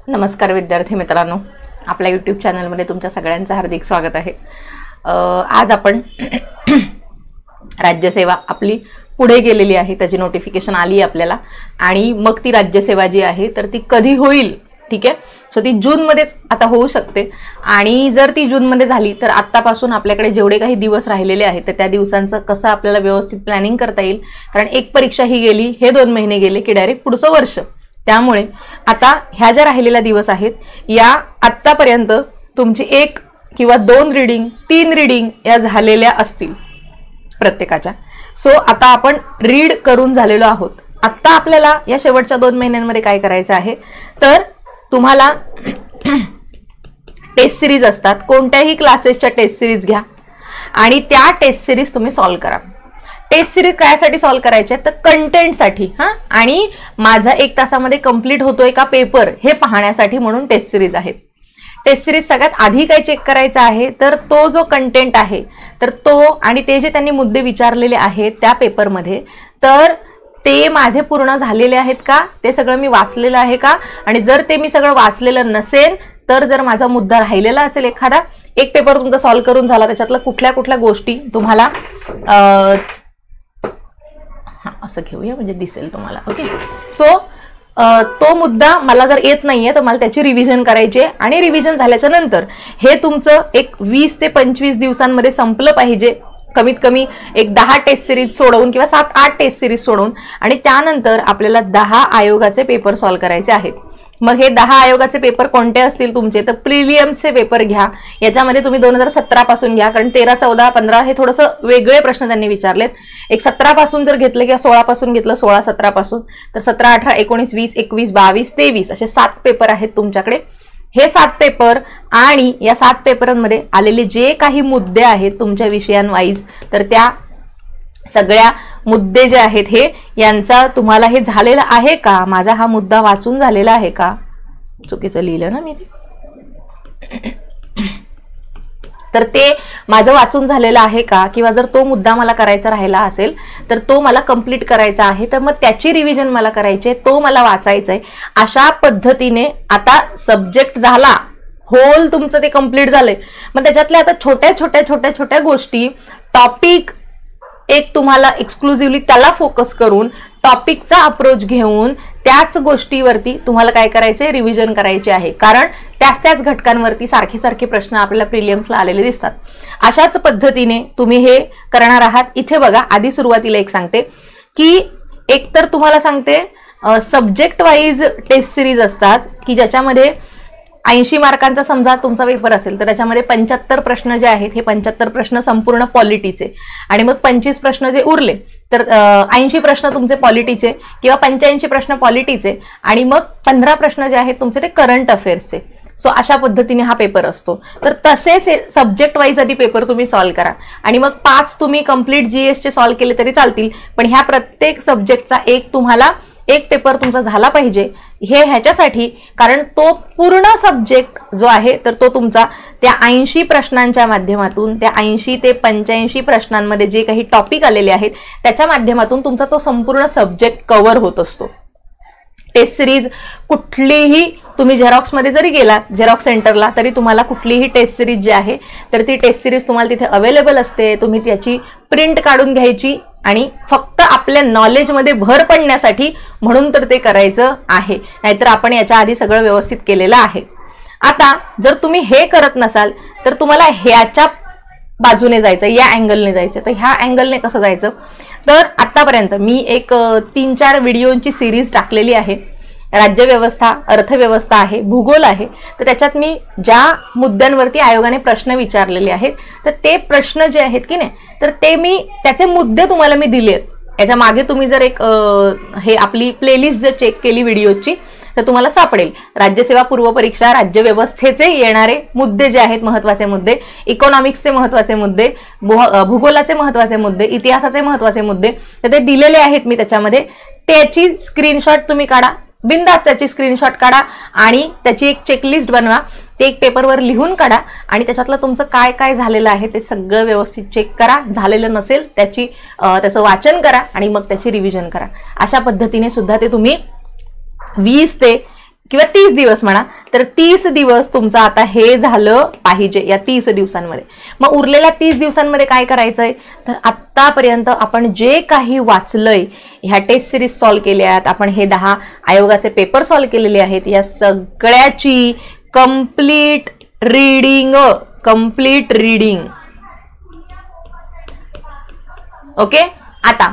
नमस्कार विद्यार्थी मित्रांनो, आपल्या यूट्यूब चॅनलमध्ये तुमच्या सगळ्यांचं हार्दिक स्वागत आहे। आज आपण राज्यसेवा आपली पुढे गेलेली आहे, त्याची नोटिफिकेशन आली आपल्याला आणि मग ती राज्यसेवा जी आहे तर ती कधी होईल, ठीक आहे। सो ती जून मध्येच आता होऊ शकते आणि जर ती जून मध्ये झाली तर आतापासून आपल्याकडे जेवढे काही दिवस राहिलेले आहेत तर त्या दिवसांचं कसं आपल्याला व्यवस्थित प्लॅनिंग करता येईल, कारण एक परीक्षा ही गेली, हे 2 महिने गेले की डायरेक्ट पुढचं वर्ष। त्यामुळे आता ह्या ज्या राहिलेल्या दिवस आहेत या आतापर्यंत तुमची 1 किंवा 2 रीडिंग 3 रीडिंग या झालेल्या असतील प्रत्येकाच्या। सो आता आपण रीड करून झालेलो आहोत। आता आपल्याला या शेवटच्या 2 महिन्यांमध्ये काय करायचं आहे तर तुम्हाला टेस्ट सिरीज असतात, कोणत्याही क्लासेसच्या टेस्ट सिरीज घ्या आणि त्या टेस्ट सिरीज तुम्ही सॉल्व्ह करा। टेस्ट सिरीज कायसाठी सॉल्व्ह करायचे तर कंटेंटसाठी, आणि माझा 1 तासामध्ये कंप्लीट होतोय का पेपर हे पाहण्यासाठी, म्हणून टेस्ट सिरीज आहेत। टेस्ट सिरीज सगळ्यात आधी काय चेक करायचं आहे तर तो जो कंटेंट आहे तर तो आणि ते जे त्यांनी मुद्दे विचारलेले आहेत त्या पेपरमध्ये तर ते माझे पूर्ण झालेले आहेत का, ते सगळं मी वाचलेलं आहे का, आणि जर ते मी सगळं वाचलेलं नसेल तर जर माझा मुद्दा राहिलेला असेल एखादा, एक पेपर तुमचा सॉल्व्ह करून झाला त्याच्यातल्या कुठल्या गोष्टी तुम्हाला असं घेऊया म्हणजे दिसेल तुम्हाला, ओके। सो तो मुद्दा मला जर येत नाहीये तर मला त्याची रिव्हिजन करायची आहे आणि रिव्हिजन झाल्याच्या नंतर हे तुमचं एक 20 ते 25 दिवसांमध्ये संपलं पाहिजे, कमीत कमी एक 10 टेस्ट सिरीज सोडवून किंवा 7-8 टेस्ट सिरीज सोडवून, आणि त्यानंतर आपल्याला 10 आयोगाचे पेपर सॉल्व्ह करायचे आहेत। मग हे 10 आयोगाचे पेपर कोणते असतील तुमचे तर प्रिलियम्सचे पेपर घ्या, याच्यामध्ये तुम्ही 2017 पासून घ्या, कारण 13, 14, 15 हे थोडंसं वेगळे प्रश्न त्यांनी विचारलेत। एक 17 पासून जर घेतलं किंवा 16 पासून घेतलं, 16, 17 पासून तर 17, 18, 19, 20, 21, 22, 23 असे 7 पेपर आहेत तुमच्याकडे। हे 7 पेपर आणि या 7 पेपरांमध्ये आलेले जे काही मुद्दे आहेत तुमच्या विषयांवाईज तर त्या सगळ्या मुद्दे जे आहेत हे यांचा तुम्हाला हे झालेलं आहे का, माझा हा मुद्दा वाचून झालेला आहे का, चुकीचं लिहिलं ना मी ते, तर ते माझं वाचून झालेलं आहे का, किंवा जर तो मुद्दा मला करायचा राहिला असेल तर तो मला कंप्लीट करायचा आहे तर मग त्याची रिव्हिजन मला करायची आहे, तो मला वाचायचा आहे। अशा पद्धतीने आता सब्जेक्ट झाला, होल तुमचं ते कंप्लीट झालंय, मग त्याच्यातल्या आता छोट्या गोष्टी टॉपिक एक तुम्हाला एक्सक्लुझिव्हली त्याला फोकस करून टॉपिकचा अप्रोच घेऊन त्याच गोष्टीवरती तुम्हाला काय करायचंय, रिव्हिजन करायचे आहे, कारण त्याच घटकांवरती सारखे प्रश्न आपल्याला प्रिलियम्सला आलेले दिसतात। अशाच पद्धतीने तुम्ही हे करणार आहात। इथे बघा, आधी सुरुवातीला एक सांगते की एकतर तुम्हाला सांगते सब्जेक्ट वाईज टेस्ट सिरीज असतात की ज्याच्यामध्ये 80 मार्कांचा समजा तुमचा पेपर असेल तर त्याच्यामध्ये 75 प्रश्न जे आहेत हे 75 प्रश्न संपूर्ण पॉलिटीचे, आणि मग 25 प्रश्न जे उरले तर 80 प्रश्न तुमचे पॉलिटीचे किंवा 85 प्रश्न पॉलिटीचे, आणि मग 15 प्रश्न जे आहेत तुमचे ते करंट अफेअर्सचे। सो अशा पद्धतीने हा पेपर असतो। तर तसेच सब्जेक्ट वाईज आधी पेपर तुम्ही सॉल्व्ह करा आणि मग 5 तुम्ही कंप्लीट GS चे सॉल्व्ह केले तरी चालतील, पण ह्या प्रत्येक सब्जेक्टचा एक पेपर तुमचा झाला पाहिजे, हे ह्याच्यासाठी कारण तो पूर्ण सब्जेक्ट जो आहे तर तो तुमचा त्या 80 प्रश्नांच्या माध्यमातून, त्या 80 ते 85 प्रश्नांमध्ये जे काही टॉपिक आलेले आहेत त्याच्या माध्यमातून तुमचा तो संपूर्ण सब्जेक्ट कव्हर होत असतो। टेस्ट सिरीज कुठलीही तुम्ही झेरॉक्समध्ये जरी गेलात, झेरॉक्स सेंटरला, तरी तुम्हाला कुठलीही टेस्ट सिरीज जी आहे तर ती टेस्ट सिरीज तुम्हाला तिथे अवेलेबल असते, तुम्ही त्याची प्रिंट काढून घ्यायची आणि फक्त आपल्या नॉलेजमध्ये भर पडण्यासाठी म्हणून तर ते करायचं आहे, नाहीतर आपण याच्या आधी सगळं व्यवस्थित केलेलं आहे। आता जर तुम्ही हे करत नसाल तर तुम्हाला ह्याच्या बाजूने जायचं, या अँगलने जायचं, तर ह्या अँगलने कसं जायचं तर आतापर्यंत मी एक 3-4 व्हिडिओची सिरीज टाकलेली आहे, राज्यव्यवस्था, अर्थव्यवस्था आहे, भूगोल आहे, तर त्याच्यात मी ज्या मुद्द्यांवरती आयोगाने प्रश्न विचारलेले आहेत तर ते प्रश्न जे आहेत की नाही तर ते मी त्याचे मुद्दे तुम्हाला मी दिलेत। याच्या मागे तुम्ही जर एक हे आपली प्लेलिस्ट जर चेक केली व्हिडिओची तर तुम्हाला सापडेल, राज्यसेवा पूर्व परीक्षा राज्यव्यवस्थेचे येणारे मुद्दे जे आहेत, महत्त्वाचे मुद्दे, इकॉनॉमिक्सचे महत्त्वाचे मुद्दे, भूगोलाचे महत्त्वाचे मुद्दे, इतिहासाचे महत्त्वाचे मुद्दे, तर ते दिलेले आहेत मी त्याच्यामध्ये। त्याची स्क्रीनशॉट तुम्ही काढा, बिंदास त्याची स्क्रीनशॉट काढा आणि त्याची एक चेकलिस्ट बनवा, ते एक पेपरवर लिहून काढा आणि त्याच्यातलं तुमचं काय काय झालेलं आहे ते सगळं व्यवस्थित चेक करा, झालेलं नसेल त्याचं वाचन करा आणि मग त्याची रिव्हिजन करा। अशा पद्धतीने सुद्धा ते तुम्ही 20 ते किंवा 30 दिवस म्हणा, तर 30 दिवस तुमचं आता हे झालं पाहिजे या 30 दिवसांमध्ये. मग उरलेल्या 30 दिवसांमध्ये काय करायचंय, तर आतापर्यंत आपण जे काही वाचलंय, ह्या टेस्ट सिरीज सॉल्व्ह केल्यात, आपण हे 10 आयोगाचे पेपर सॉल्व्ह केलेले आहेत, या सगळ्याची कंप्लीट रीडिंग. ओके. आता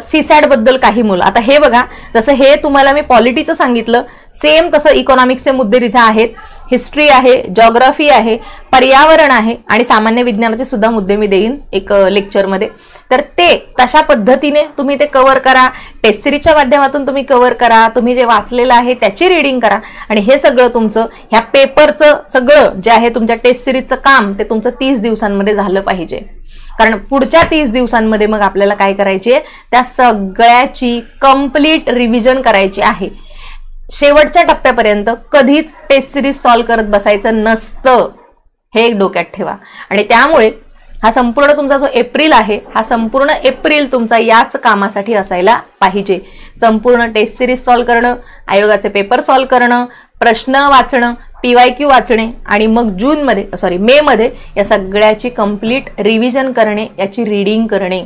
सीसॅट बद्दल काही मुलं, आता हे बघा, जसं हे तुम्हाला मी पॉलिटीचं सांगितलं, सेम तसं इकॉनॉमिक्सचे मुद्दे तिथे आहेत, हिस्ट्री आहे, जॉग्राफी आहे, पर्यावरण आहे आणि सामान्य विज्ञानाचे सुद्धा मुद्दे मी देईन एक लेक्चरमध्ये. तर ते तशा पद्धतीने तुम्ही ते कव्हर करा, टेस्ट सिरीजच्या माध्यमातून तुम्ही कव्हर करा, तुम्ही जे वाचलेलं आहे त्याची रीडिंग करा आणि हे सगळं तुमचं ह्या पेपरचं सगळं जे आहे तुमच्या टेस्ट सिरीजचं काम ते तुमचं 30 दिवसांमध्ये झालं पाहिजे. कारण पुढच्या 30 दिवसांमध्ये मग आपल्याला काय करायची आहे, त्या सगळ्याची कंप्लीट रिव्हिजन करायची आहे. शेवटच्या टप्प्यापर्यंत कधीच टेस्ट सिरीज सॉल्व्ह करत बसायचं नसतं, हे एक डोक्यात ठेवा. आणि त्यामुळे हा संपूर्ण तुमचा जो एप्रिल आहे, हा संपूर्ण एप्रिल तुमचा याच कामासाठी असायला पाहिजे. संपूर्ण टेस्ट सिरीज सॉल्व्ह करणं, आयोगाचे पेपर सॉल्व्ह करणं, प्रश्न वाचणं, PYQ वाचणे आणि मग मे मध्ये या सगळ्याची कंप्लीट रिव्हिजन करणे, याची रीडिंग करणे.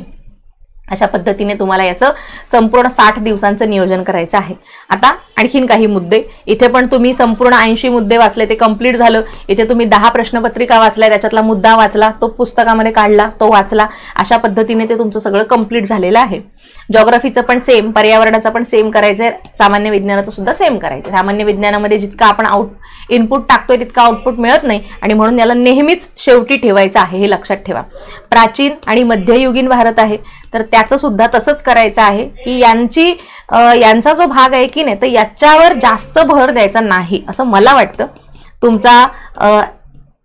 अशा पद्धतीने तुम्हाला याचं संपूर्ण 60 दिवसांचं नियोजन करायचं आहे. आता आणखीन काही मुद्दे, इथे पण तुम्ही संपूर्ण 80 मुद्दे वाचले, ते कंप्लीट झालं. इथे तुम्ही 10 प्रश्नपत्रिका वाचल्या, त्याच्यातला मुद्दा वाचला, तो पुस्तकामध्ये काढला, तो वाचला. अशा पद्धतीने ते तुमचं सगळं कंप्लीट झालेलं आहे. जॉग्राफीचं पण सेम, पर्यावरणाचं पण सेम करायचंय, सामान्य विज्ञानाचं सुद्धा सेम करायचं. सामान्य विज्ञानामध्ये जितका आपण इनपुट टाकतोय तितका आउटपुट मिळत नाही आणि म्हणून याला नेहमीच शेवटी ठेवायचं आहे, हे लक्षात ठेवा. प्राचीन आणि मध्ययुगीन भारत आहे, तर त्याचं सुद्धा तसंच करायचं आहे की यांचा जो भाग आहे की नाही, तर याच्यावर जास्त भर द्यायचा नाही असं मला वाटतं. तुमचा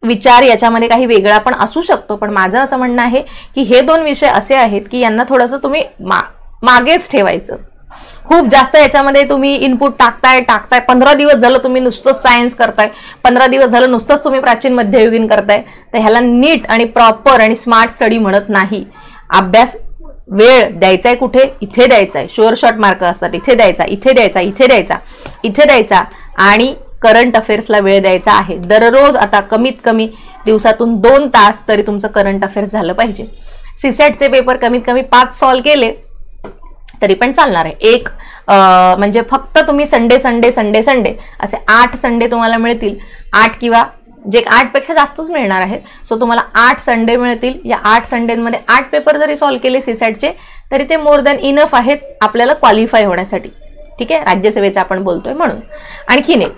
विचार याच्यामध्ये काही वेगळा पण असू शकतो, पण माझं असं म्हणणं आहे की हे 2 विषय असे आहेत की यांना थोडंसं तुम्ही मागेच ठेवायचं. खूप जास्त याच्यामध्ये तुम्ही इनपुट टाकताय 15 दिवस झालं तुम्ही नुसतंच सायन्स करताय, 15 दिवस झालं नुसतंच तुम्ही प्राचीन मध्ययुगीन करताय, तर ह्याला नीट आणि प्रॉपर आणि स्मार्ट स्टडी म्हणत नाही. अभ्यास वेळ द्यायचाय कुठे, इथे द्यायचाय. शुअर शॉर्ट मार्क असतात, इथे द्यायचा, इथे द्यायचा, इथे द्यायचा, इथे द्यायचा आणि करंट अफेअर्सला वेळ द्यायचा आहे. दररोज आता कमीत कमी दिवसातून 2 तास तरी तुमचं करंट अफेअर्स झालं पाहिजे. सीसॅटचे पेपर कमीत कमी 5 सॉल्व्ह केले तरी पण चालणार आहे. एक म्हणजे फक्त तुम्ही संडे असे 8 संडे तुम्हाला मिळतील. 8 किंवा जे 8 पेक्षा जास्तच मिळणार आहेत. सो तुम्हाला 8 संडे मिळतील. या 8 संडेमध्ये 8 पेपर जरी सॉल्व्ह केले सीसॅटचे तरी ते मोर दॅन इनफ आहेत आपल्याला क्वालिफाय होण्यासाठी. ठीक आहे, राज्यसेवेचा आपण बोलतोय म्हणून. आणखीन एक,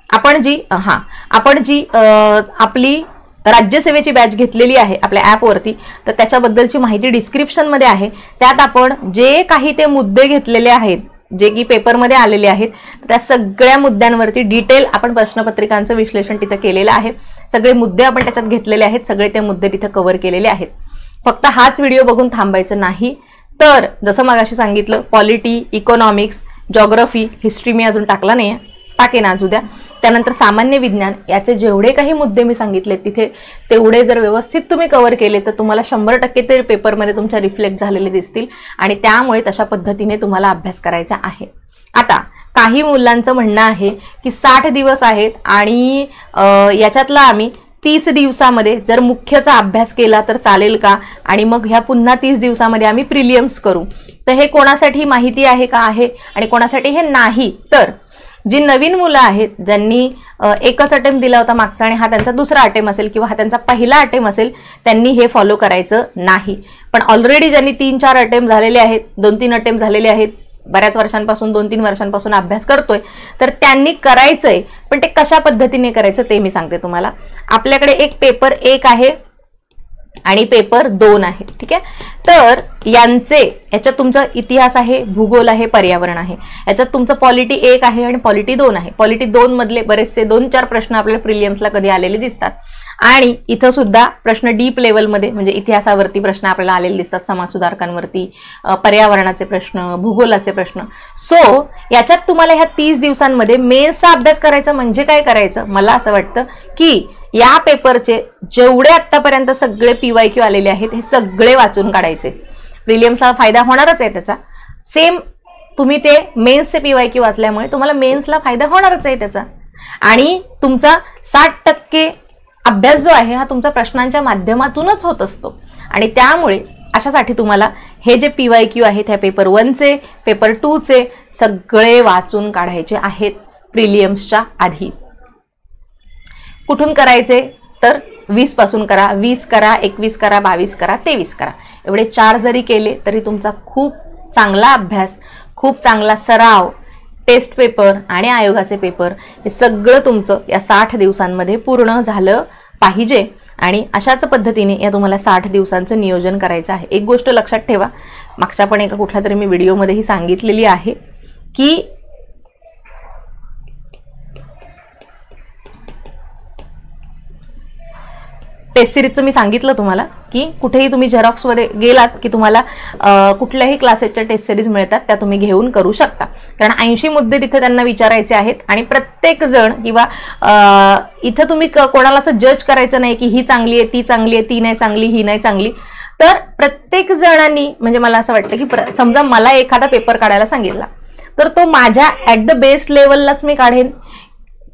आपण जी आपली राज्यसेवेची बॅच घेतलेली आहे आपल्या ॲपवरती, तर त्याच्याबद्दलची माहिती डिस्क्रिप्शनमध्ये आहे. त्यात आपण जे काही ते मुद्दे घेतलेले आहेत, जे की पेपरमध्ये आलेले आहेत, त्या सगळ्या मुद्द्यांवरती डिटेल आपण प्रश्नपत्रिकांचं विश्लेषण तिथे केलेलं आहे. सगळे मुद्दे आपण त्याच्यात घेतलेले आहेत, सगळे ते मुद्दे तिथे कव्हर केलेले आहेत. फक्त हाच व्हिडिओ बघून थांबायचं नाही, तर जसं मगाशी सांगितलं पॉलिटी, इकॉनॉमिक्स, जॉग्राफी, हिस्ट्री मी अजून टाकला नाही, टाकेन आज उद्या. त्यानंतर सामान्य विज्ञान, याचे जेवढे काही मुद्दे मी सांगितले तिथे तेवढे जर व्यवस्थित तुम्ही कव्हर केले तर तुम्हाला 100% ते पेपरमध्ये तुमच्या रिफ्लेक्ट झालेले दिसतील आणि त्यामुळे तशा पद्धतीने तुम्हाला अभ्यास करायचा आहे. आता काही मुलांचं म्हणणं आहे की 60 दिवस आहेत आणि याच्यातला आम्ही 30 दिवसामध्ये जर मुख्यचा अभ्यास केला तर चालेल का, आणि मग ह्या पुन्हा 30 दिवसामध्ये आम्ही प्रिलियम्स करू. तर हे कोणासाठी माहिती आहे का आहे आणि कोणासाठी हे नाही. तर जी नवीन मुलं आहेत, ज्यांनी एकच अटेम्प्ट दिला होता मागचा आणि हा त्यांचा दुसरा अटेम्प्ट असेल किंवा हा त्यांचा पहिला अटेम्प्ट असेल, त्यांनी हे फॉलो करायचं नाही. पण ऑलरेडी ज्यांनी 3-4 अटेम्प्ट झालेले आहेत, 2-3 अटेम्प्ट झालेले आहेत, बऱ्याच वर्षांपासून 2-3 वर्षांपासून अभ्यास करतोय, तर त्यांनी करायचंय. पण ते कशा पद्धतीने करायचं ते मी सांगते तुम्हाला. आपल्याकडे एक पेपर 1 आहे आणि पेपर 2 आहे. ठीक आहे, तर याच्यात तुमचा इतिहास आहे, भूगोल आहे, पर्यावरण आहे. याच्यात तुमचं पॉलिटी 1 आहे आणि पॉलिटी 2 आहे. पॉलिटी 2 मधले बरेचसे 2-4 प्रश्न आपल्याला प्रिलियम्सला कधी आलेले दिसतात आणि इथं सुद्धा प्रश्न डीप लेवलमध्ये म्हणजे इतिहासावरती प्रश्न आपल्याला आलेले दिसतात, समाज सुधारकांवरती, पर्यावरणाचे प्रश्न, भूगोलाचे प्रश्न. सो याच्यात तुम्हाला ह्या 30 दिवसांमध्ये मेन्सचा अभ्यास करायचा. म्हणजे काय करायचं, मला असं वाटतं की या पेपरचे जेवढे आतापर्यंत सगळे PYQ आलेले आहेत हे सगळे वाचून काढायचे. प्रिलियम्सला फायदा होणारच आहे त्याचा. सेम तुम्ही ते मेन्सचे PYQ वाचल्यामुळे तुम्हाला मेन्सला फायदा होणारच आहे त्याचा. आणि तुमचा 60% अभ्यास जो आहे हा तुमचा प्रश्नांच्या माध्यमातूनच होत असतो. आणि त्यामुळे अशासाठी तुम्हाला हे जे PYQ आहेत ह्या पेपर 1चे पेपर 2चे सगळे वाचून काढायचे आहेत प्रिलियम्सच्या आधी. कुठून करायचे तर 20 पासून करा, 20 करा, 21 करा, 22 करा, 23 करा. एवढे 4 जरी केले तरी तुमचा खूप चांगला अभ्यास, खूप चांगला सराव, टेस्ट पेपर आणि आयोगाचे पेपर हे सगळं तुमचं या 60 दिवसांमध्ये पूर्ण झालं पाहिजे. आणि अशाच पद्धतीने या तुम्हाला 60 दिवसांचं नियोजन करायचं आहे. एक गोष्ट लक्षात ठेवा, मागच्या पण एका कुठल्या तरी मी व्हिडिओमध्येही सांगितलेली आहे की टेस्ट सिरीजचं मी सांगितलं तुम्हाला की कुठेही तुम्ही झेरॉक्समध्ये गेलात की तुम्हाला कुठल्याही क्लासेसच्या टेस्ट सिरीज मिळतात, त्या तुम्ही घेऊन करू शकता. कारण 80 मुद्दे तिथे त्यांना विचारायचे आहेत. आणि प्रत्येक जण किंवा इथं तुम्ही कोणाला असं जज करायचं नाही की ही चांगली आहे, ती चांगली आहे, ती नाही चांगली, ही नाही चांगली. तर प्रत्येक जणांनी म्हणजे मला असं वाटतं की समजा मला एखादा पेपर काढायला सांगितला तर तो माझ्या ॲट द बेस्ट लेवललाच मी काढेन,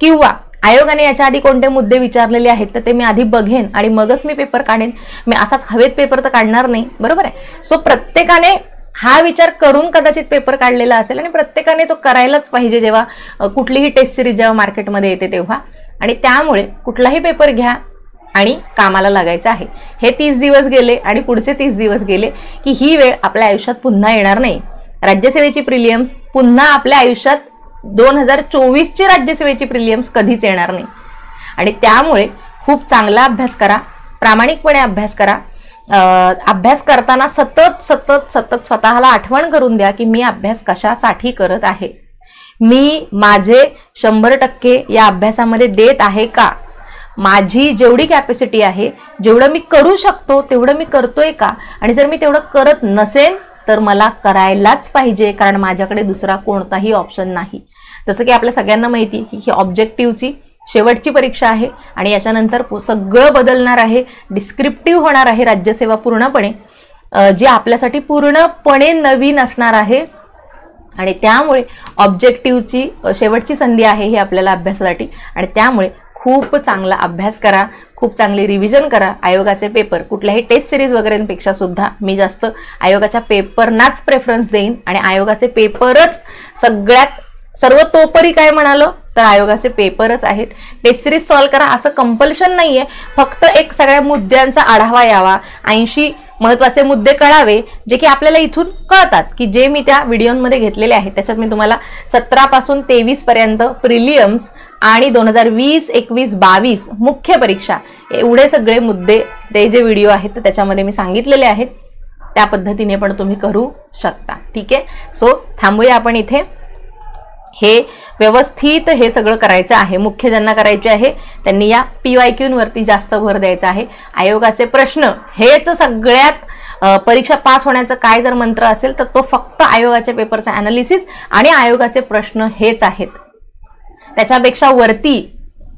किंवा आयोगाने याच्या आधी कोणते मुद्दे विचारलेले आहेत तर ते मी आधी बघेन आणि मगच मी पेपर काढेन. मी असाच हवेत पेपर तर काढणार नाही, बरोबर आहे. सो प्रत्येकाने हा विचार करून कदाचित पेपर काढलेला असेल आणि प्रत्येकाने तो करायलाच पाहिजे जेव्हा कुठलीही टेस्ट सिरीज जेव्हा मार्केटमध्ये येते तेव्हा. आणि त्यामुळे कुठलाही पेपर घ्या आणि कामाला लागायचं आहे. हे 30 दिवस गेले आणि पुढचे 30 दिवस गेले की ही वेळ आपल्या आयुष्यात पुन्हा येणार नाही. राज्यसेवेची प्रिलियम्स पुन्हा आपल्या आयुष्यात 2024ची राज्यसेवेची प्रिलियम्स कधीच येणार नाही. आणि त्यामुळे खूप चांगला अभ्यास करा, प्रामाणिकपणे अभ्यास करा. अभ्यास करताना सतत सतत सतत स्वतःला आठवण करून द्या की मी अभ्यास कशासाठी करत आहे, मी माझे 100% या अभ्यासामध्ये देत आहे का, माझी जेवढी कॅपॅसिटी आहे, जेवढं मी करू शकतो तेवढं मी करतोय का. आणि जर मी तेवढं करत नसेन तर मला करायलाच पाहिजे, कारण माझ्याकडे दुसरा कोणताही ऑप्शन नाही. जसं की आपल्या सगळ्यांना माहिती आहे की ही ऑब्जेक्टिव्हची शेवटची परीक्षा आहे आणि याच्यानंतर सगळं बदलणार आहे, डिस्क्रिप्टिव्ह होणार आहे राज्यसेवा पूर्णपणे, जी आपल्यासाठी पूर्णपणे नवीन असणार आहे. आणि त्यामुळे ऑब्जेक्टिव्हची शेवटची संधी आहे ही आपल्याला अभ्यासासाठी. आणि त्यामुळे खूप चांगला अभ्यास करा, खूप चांगली रिव्हिजन करा. आयोगाचे पेपर कुठल्याही टेस्ट सिरीज वगैरेंपेक्षा सुद्धा मी जास्त आयोगाच्या पेपरनाच प्रेफरन्स देईन. आणि आयोगाचे पेपरच सगळ्यात सर्वतोपरी काय म्हणालो तर आयोगाचे पेपरच आहेत. टेस्ट सिरीज सॉल्व्ह करा असं कंपल्शन नाहीये, फक्त एक सगळ्या मुद्द्यांचा आढावा यावा, 80 महत्त्वाचे मुद्दे कळावे जे की आपल्याला इथून कळतात की जे मी त्या व्हिडिओमध्ये घेतलेले आहेत. त्याच्यात मी तुम्हाला 17 पासून 23 पर्यंत प्रिलियम्स आणि 2020, 21, 22 मुख्य परीक्षा एवढे सगळे मुद्दे ते जे व्हिडिओ आहेत तर त्याच्यामध्ये मी सांगितलेले आहेत. त्या पद्धतीने पण तुम्ही करू शकता. ठीक आहे. सो थांबूया आपण इथे. हे व्यवस्थित हे सगळं करायचं आहे. मुख्य ज्यांना करायचे आहे त्यांनी या PYQवरती जास्त भर द्यायचा आहे. आयोगाचे प्रश्न हेच सगळ्यात परीक्षा पास होण्याचं काय जर मंत्र असेल तर तो फक्त आयोगाच्या पेपरचा ॲनालिसिस आणि आयोगाचे प्रश्न हेच आहेत. त्याच्यापेक्षा वरती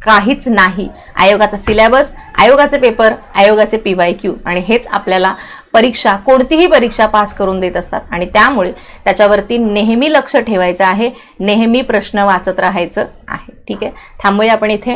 काहीच नाही. आयोगाचा सिलेबस, आयोगाचे पेपर, आयोगाचे PYQ आणि हेच आपल्याला परीक्षा, कोणतीही परीक्षा पास करून देत असतात. आणि त्यामुळे त्याच्यावरती नेहमी लक्ष ठेवायचं आहे, नेहमी प्रश्न वाचत राहायचं आहे. ठीक आहे. थांबूया आपण इथे.